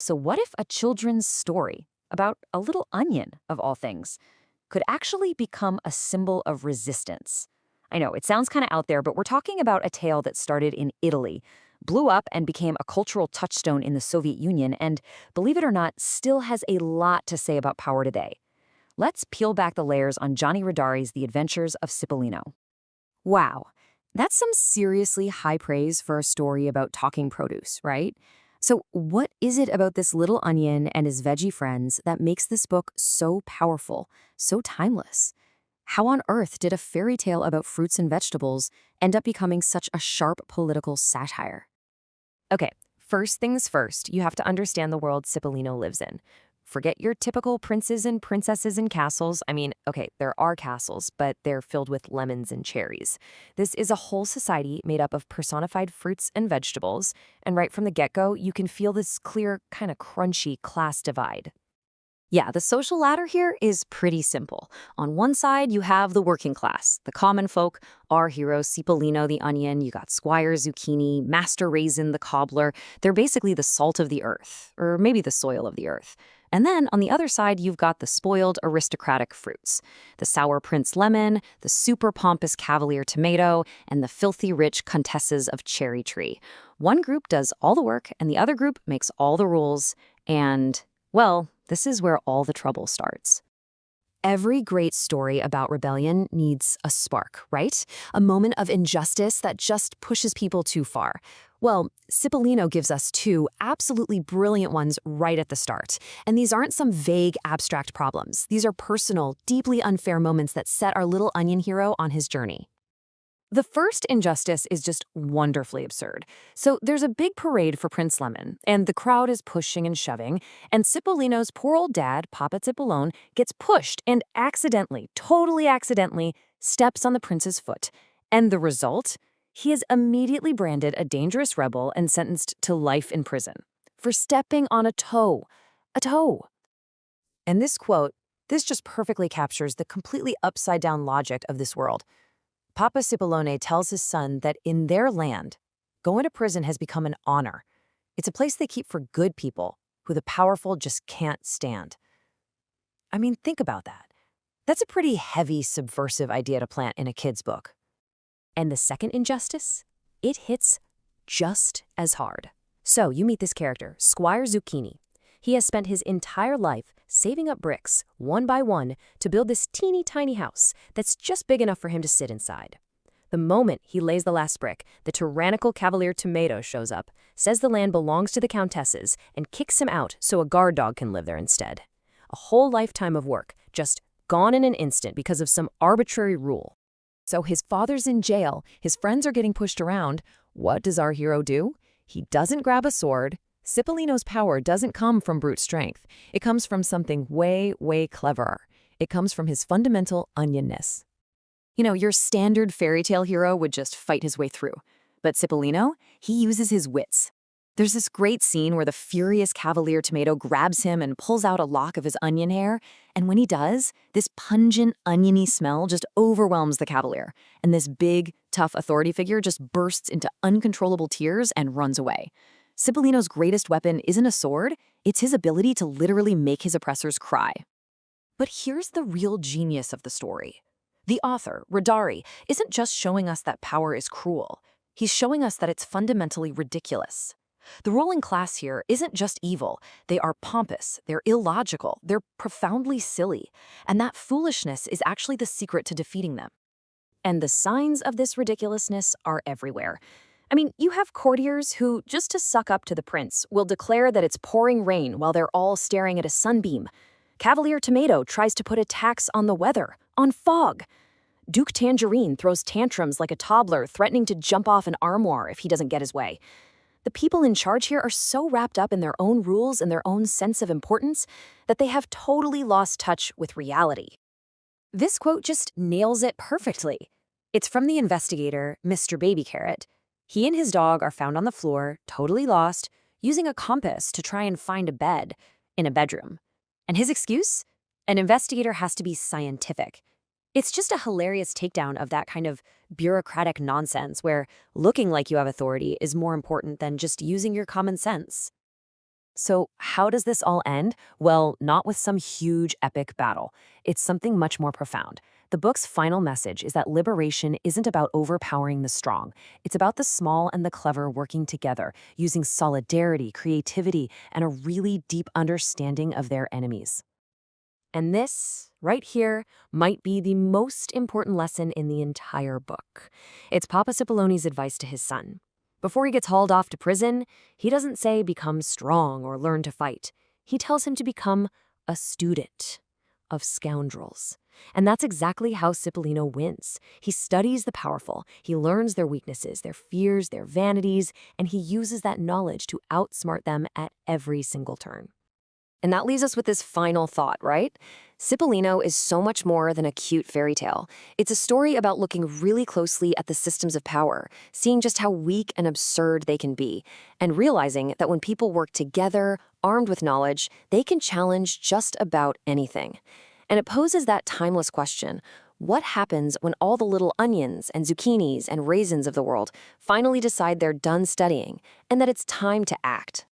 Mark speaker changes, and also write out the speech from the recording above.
Speaker 1: So, what if a children's story about a little onion, of all things, could actually become a symbol of resistance? I know it sounds kind of out there, but we're talking about a tale that started in Italy, blew up, and became a cultural touchstone in the Soviet Union, and believe it or not, still has a lot to say about power today. Let's peel back the layers on Johnny Rodari's The Adventures of Cipollino. Wow, that's some seriously high praise for a story about talking produce, right? So, what is it about this little onion and his veggie friends that makes this book so powerful, so timeless? How on earth did a fairy tale about fruits and vegetables end up becoming such a sharp political satire? Okay, first things first, you have to understand the world Cipollino lives in. Forget your typical princes and princesses and castles. I mean, okay, there are castles, but they're filled with lemons and cherries. This is a whole society made up of personified fruits and vegetables, and right from the get-go, you can feel this clear, kind of crunchy class divide. Yeah, the social ladder here is pretty simple. On one side, you have the working class, the common folk, our hero Cipollino the onion, you got Squire Zucchini, Master Raisin the cobbler. They're basically the salt of the earth, or maybe the soil of the earth. And then on the other side, you've got the spoiled aristocratic fruits, the sour Prince Lemon, the super pompous Cavalier tomato, and the filthy rich Countesses of Cherry Tree. One group does all the work, and the other group makes all the rules, and, well, this is where all the trouble starts. Every great story about rebellion needs a spark, right? A moment of injustice that just pushes people too far. Well, Cipollino gives us two absolutely brilliant ones right at the start. And these aren't some vague, abstract problems. These are personal, deeply unfair moments that set our little onion hero on his journey. The first injustice is just wonderfully absurd. So there's a big parade for Prince Lemon, and the crowd is pushing and shoving, and Cipollino's poor old dad, Papa Cipollone, gets pushed and accidentally, totally accidentally, steps on the prince's foot. And the result? He is immediately branded a dangerous rebel and sentenced to life in prison for stepping on a toe. A toe. And this just perfectly captures the completely upside-down logic of this world. Papa Cipollone tells his son that in their land, going to prison has become an honor. It's a place they keep for good people who the powerful just can't stand. I mean, think about that. That's a pretty heavy, subversive idea to plant in a kid's book. And the second injustice? It hits just as hard. So you meet this character, Squire Zucchini. He has spent his entire life saving up bricks, one by one, to build this teeny tiny house that's just big enough for him to sit inside. The moment he lays the last brick, the tyrannical Cavalier tomato shows up, says the land belongs to the countesses, and kicks him out so a guard dog can live there instead. A whole lifetime of work, just gone in an instant because of some arbitrary rule. So his father's in jail, his friends are getting pushed around. What does our hero do? He doesn't grab a sword. Cipollino's power doesn't come from brute strength. It comes from something way, way cleverer. It comes from his fundamental onionness. You know, your standard fairy tale hero would just fight his way through. But Cipollino, he uses his wits. There's this great scene where the furious Cavalier tomato grabs him and pulls out a lock of his onion hair. And when he does, this pungent, oniony smell just overwhelms the Cavalier. And this big, tough authority figure just bursts into uncontrollable tears and runs away. Cipollino's greatest weapon isn't a sword, it's his ability to literally make his oppressors cry. But here's the real genius of the story. The author, Rodari, isn't just showing us that power is cruel. He's showing us that it's fundamentally ridiculous. The ruling class here isn't just evil. They are pompous, they're illogical, they're profoundly silly. And that foolishness is actually the secret to defeating them. And the signs of this ridiculousness are everywhere. I mean, you have courtiers who, just to suck up to the prince, will declare that it's pouring rain while they're all staring at a sunbeam. Cavalier Tomato tries to put a tax on the weather, on fog. Duke Tangerine throws tantrums like a toddler threatening to jump off an armoire if he doesn't get his way. The people in charge here are so wrapped up in their own rules and their own sense of importance that they have totally lost touch with reality. This quote just nails it perfectly. It's from the investigator, Mr. Baby Carrot. He and his dog are found on the floor, totally lost, using a compass to try and find a bed in a bedroom. And his excuse? An investigator has to be scientific. It's just a hilarious takedown of that kind of bureaucratic nonsense where looking like you have authority is more important than just using your common sense.
Speaker 2: So, how does this all end? Well, not with some huge epic battle. It's something much more profound. The book's final message is that liberation isn't about overpowering the strong. It's about the small and the clever working together, using solidarity, creativity, and a really deep understanding of their enemies. And this, right here, might be the most important lesson in the entire book. It's Papa Cipolloni's advice to his son. Before he gets hauled off to prison, he doesn't say become strong or learn to fight. He tells him to become a student of scoundrels. And that's exactly how Cipollino wins. He studies the powerful, he learns their weaknesses, their fears, their vanities, and he uses that knowledge to outsmart them at every single turn.
Speaker 1: And that leaves us with this final thought, right? Cipollino is so much more than a cute fairy tale. It's a story about looking really closely at the systems of power, seeing just how weak and absurd they can be, and realizing that when people work together, armed with knowledge, they can challenge just about anything. And it poses that timeless question: what happens when all the little onions and zucchinis and raisins of the world finally decide they're done studying and that it's time to act?